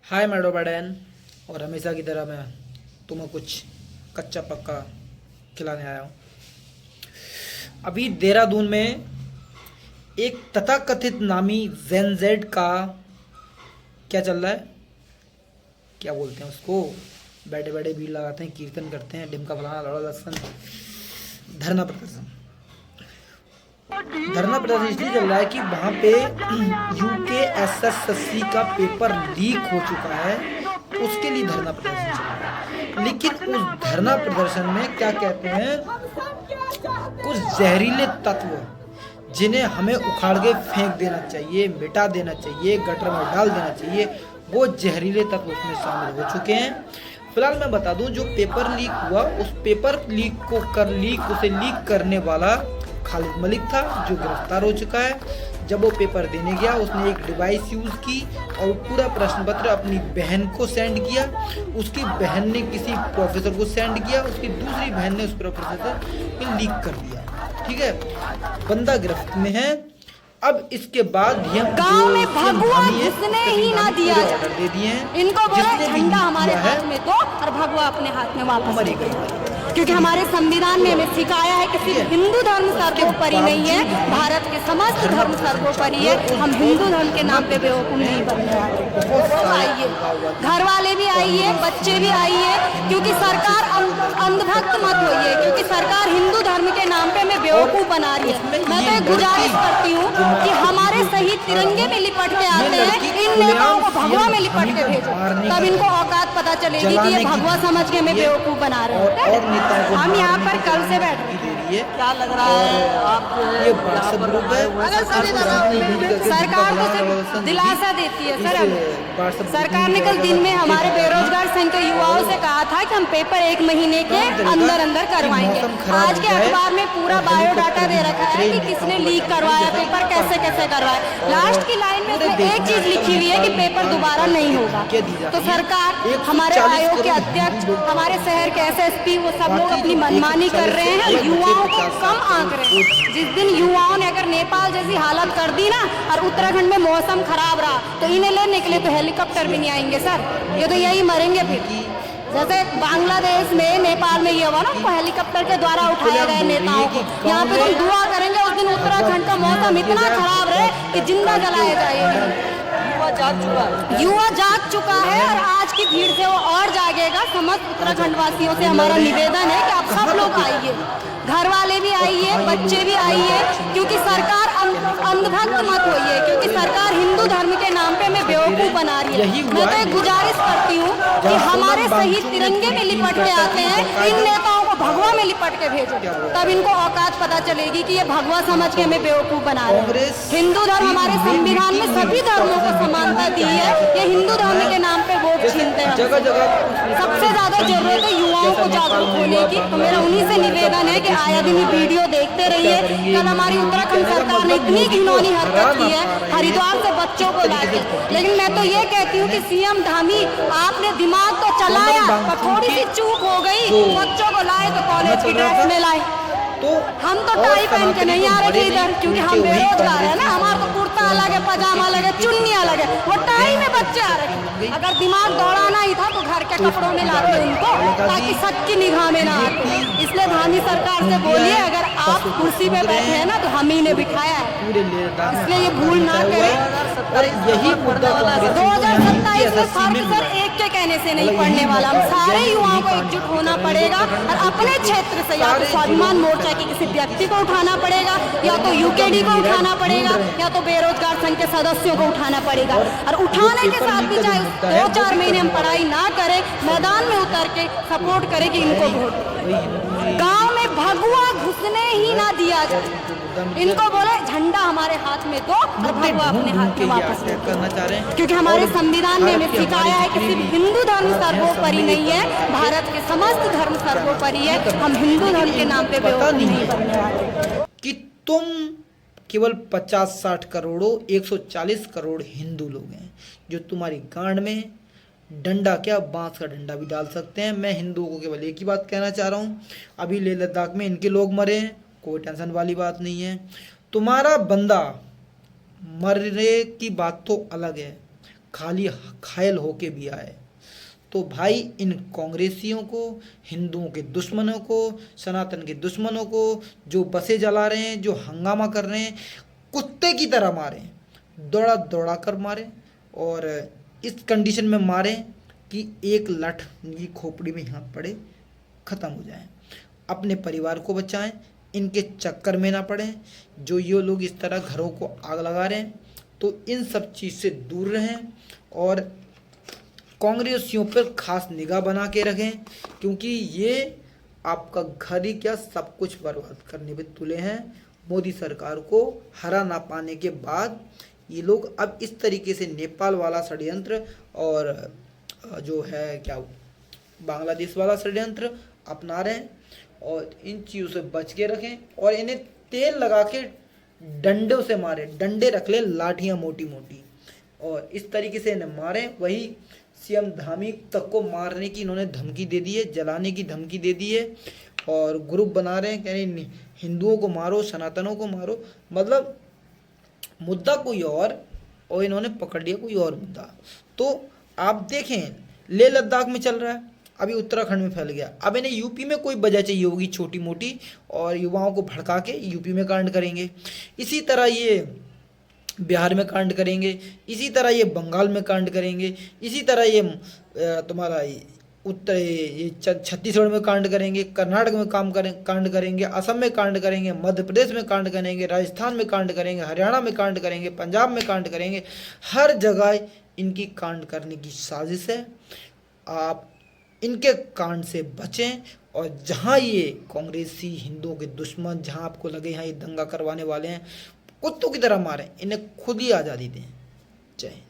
हाय मैडो बड़ैन। और हमेशा की तरह मैं तुम्हें कुछ कच्चा पक्का खिलाने आया हूँ। अभी देहरादून में एक तथाकथित नामी जेनजेड का क्या चल रहा है, क्या बोलते हैं उसको, बैठे बैठे भीड़ लगाते हैं, कीर्तन करते हैं, डिमका फलाना लड़ा लसन, धरना प्रदर्शन। धरना प्रदर्शन इसलिए चल रहा है कि वहाँ पे यूकेएसएससी का पेपर लीक हो चुका है, उसके लिए धरना प्रदर्शन चल रहा है। लेकिन उस धरना प्रदर्शन में क्या कहते हैं, कुछ जहरीले तत्व जिन्हें हमें उखाड़ के फेंक देना चाहिए, मिटा देना चाहिए, गटर में डाल देना चाहिए, वो जहरीले तत्व उसमें शामिल हो चुके हैं। फिलहाल मैं बता दूं, जो पेपर लीक हुआ उस पेपर उसे लीक करने वाला खालिद मलिक था, जो गिरफ्तार हो चुका है। जब वो पेपर देने गया उसने एक डिवाइस यूज़ की और पूरा प्रश्न पत्र अपनी बहन को सेंड किया। उसकी बहन ने किसी प्रोफेसर को सेंड किया, उसकी दूसरी बहन ने उस प्रोफेसर को लीक कर दिया। ठीक है, बंदा गिरफ्त में है। अब इसके बाद गांव में भगवा घुसने ही ना दिया ऑर्डर दे दिए हैं। इनको बोला झंडा हमारे हाथ में दो और भगवा अपने हाथ में वापस मरी गई, क्योंकि हमारे संविधान में हमें सिखाया है कि सिर्फ हिंदू धर्म सर्वोपरि नहीं है, भारत के समस्त धर्म सर्वोपरि है। हम हिंदू धर्म के नाम पे बेवकूफ नहीं बनने वाले। आइए, घर वाले भी आइए, बच्चे भी आइए, क्योंकि सरकार अंधभक्त मत होइए, क्योंकि सरकार हिंदू धर्म के नाम पे हमें बेवकूफ बना रही है। मैं तो एक गुजारिश करती हूँ कि हमारे शहीद तिरंगे में लिपट के आते हैं, इन नेताओं को भगवा में लिपट के भेजो, तब इनको औकात पता चलेगी कि ये भगवा समझ के हमें बेवकूफ बना रहे हैं। हम यहाँ पर कल से बैठ क्या लग रहा है आप, ये व्हाट्सएप ग्रुप है। सरकार तो सिर्फ दिलासा देती है सर। अब सरकार ने कल दिन में हमारे बेरोजगार संघ के युवाओं से कहा था कि हम पेपर 1 महीने के अंदर करवाएंगे। आज के अखबार में पूरा बायोडाटा दे रखा है कि किसने लीक करवाया पेपर, कैसे कैसे करवाया। लास्ट की लाइन में एक चीज लिखी हुई है कि पेपर दोबारा नहीं होगा। तो सरकार, हमारे आयोग के अध्यक्ष, हमारे शहर के एसएसपी, वो सब लोग अपनी मनमानी कर रहे हैं, युवाओं को कम आंक रहे हैं। जिस दिन युवाओं ने अगर नेपाल जैसी हालत कर दी ना और उत्तराखंड में मौसम खराब रहा तो इन्हें लेने के लिए तो हेलीकॉप्टर भी नहीं आएंगे सर, ये तो यही मरेंगे फिर। जैसे बांग्लादेश में, नेपाल में ये हुआ ना, तो हेलीकॉप्टर के द्वारा उठाए गए नेताओं को। यहाँ पे तुम दुआ करेंगे उस दिन उत्तराखंड का मौसम इतना खराब रहे कि जिंदा जलाया जाएगा। युवा जाग चुका है और आज की भीड़ से वो और जागेगा। समस्त उत्तराखंड वासियों से हमारा निवेदन है कि आप सब लोग आइए, घर वाले भी आइए, बच्चे भी आइए, क्योंकि सरकार अंधभक्त मत होइए, क्योंकि सरकार हिंदू धर्म के नाम पे हमें बेवकूफ बना रही है। मैं तो एक गुजारिश करती हूँ कि हमारे शहीद तिरंगे में लिपट के आते हैं, इन नेताओं को भगवा में लिपट के भेजो, तब इनको औकात पता चलेगी कि ये भगवा समझ के हमें बेवकूफ बना रहे हैं। हिंदू धर्म हमारे संविधान में सभी धर्मों को समानता दी है, ये हिंदू धर्म के नाम पे वोट छीनते हैं। सबसे ज्यादा जरूरत है युवाओं को जागरूक होने की। तो मेरा उन्हीं से निवेदन है कि आया दिन वीडियो देखते रहिए। कल हमारी उत्तराखंड सरकार ने इतनी घिनौनी हरकत की है हरिद्वार से बच्चों को लाके, लेकिन मैं तो ये कहती हूँ कि सीएम धामी, आपने दिमाग तो चलाया पर थोड़ी सी चूक हो गई। बच्चों को लाए तो कॉलेज की ड्रेस में लाए, तो हम तो टाई पहन के नहीं आ रहे थे इधर, क्योंकि हम बेरोजगार है ना। हमारा तो कुर्ता अलग है, पजामा अलग है, चुन्नी अलग है, वो टाई में बच्चे आ रहे थे। अगर दिमाग दौड़ाना ही था तो घर के कपड़ों में लाते उनको, ताकि सबकी निगाह में ना आते। इसलिए धामी सरकार से बोलिए, अगर आप कुर्सी पे बैठे हैं ना तो हम ही ने बिठाया है, इसलिए ये भूल ना करें। यही 2027 में फर्क सर एक के कहने से नहीं पड़ने वाला। हम सारे युवाओं को एकजुट होना पड़ेगा और अपने क्षेत्र से या तो स्वाभिमान मोर्चा कि किसी व्यक्ति को उठाना पड़ेगा, या तो यूकेडी को उठाना पड़ेगा, या तो बेरोजगार संघ के सदस्यों को उठाना पड़ेगा। और उठाने के साथ भी चाहे 2-4 महीने हम पढ़ाई ना करें, मैदान में उतर के सपोर्ट करें कि इनको वोट। गांव में भगवा घुसने ही ना दिया जाए, इनको बोले झंडा हमारे हाथ में दो और भगवा अपने हाथ में वापस करना चाह रहे हैं, क्योंकि हमारे संविधान में हमें सिखाया है कि सिर्फ हिंदू धर्म सर्वोपरि नहीं है, भारत के समस्त धर्म सर्वोपरि है। हम हिंदू धर्म के नाम पे बेवकूफ नहीं बनने वाले कि तुम केवल 50-60 करोड़ों 140 करोड़ हिंदू लोग हैं जो तुम्हारी गांड में डंडा क्या, बांस का डंडा भी डाल सकते हैं। मैं हिंदुओं को केवल एक ही बात कहना चाह रहा हूँ, अभी लेह लद्दाख में इनके लोग मरे हैं, कोई टेंशन वाली बात नहीं है। तुम्हारा बंदा मरने की बात तो अलग है, खाली घायल होके भी आए। तो भाई इन कांग्रेसियों को, हिंदुओं के दुश्मनों को, सनातन के दुश्मनों को, जो बसें जला रहे हैं, जो हंगामा कर रहे हैं, कुत्ते की तरह मारें, दौड़ा दौड़ा कर मारें और इस कंडीशन में मारें कि एक लठ उनकी खोपड़ी में यहाँ पड़े, ख़त्म हो जाए। अपने परिवार को बचाएं, इनके चक्कर में ना पड़ें। जो ये लोग इस तरह घरों को आग लगा रहे हैं, तो इन सब चीज़ से दूर रहें और कांग्रेसियों पर खास निगाह बना के रखें, क्योंकि ये आपका घर ही क्या सब कुछ बर्बाद करने पे तुले हैं। मोदी सरकार को हरा ना पाने के बाद ये लोग अब इस तरीके से नेपाल वाला षड्यंत्र और जो है क्या बांग्लादेश वाला षड्यंत्र अपना रहे हैं। और इन चीज़ों से बच के रखें और इन्हें तेल लगा के डंडों से मारे, डंडे रख ले, लाठियाँ मोटी मोटी, और इस तरीके से इन्हें मारें। वही सीएम धार्मिक तक को मारने की इन्होंने धमकी दे दी है, जलाने की धमकी दे दी है और ग्रुप बना रहे हैं, कह रहे हिंदुओं को मारो, सनातनों को मारो। मतलब मुद्दा कोई और इन्होंने पकड़ लिया कोई और मुद्दा। तो आप देखें, लेह लद्दाख में चल रहा है, अभी उत्तराखंड में फैल गया। अब इन्हें यूपी में कोई वजह चाहिए होगी छोटी मोटी, और युवाओं को भड़का के यूपी में कांड करेंगे। इसी तरह ये बिहार में कांड करेंगे, इसी तरह ये बंगाल में कांड करेंगे, इसी तरह ये तुम्हारा ये छत्तीसगढ़ में कांड करेंगे, कर्नाटक में कांड करेंगे, असम में कांड करेंगे, मध्य प्रदेश में कांड करेंगे, राजस्थान में कांड करेंगे, हरियाणा में कांड करेंगे, पंजाब में कांड करेंगे। हर जगह इनकी कांड करने की साजिश है। आप इनके कांड से बचें और जहाँ ये कांग्रेसी हिंदुओं के दुश्मन, जहाँ आपको लगे यहाँ ये दंगा करवाने वाले हैं, कुत्तों की तरह मारें, इन्हें खुद ही आज़ादी दें। जय हिंद।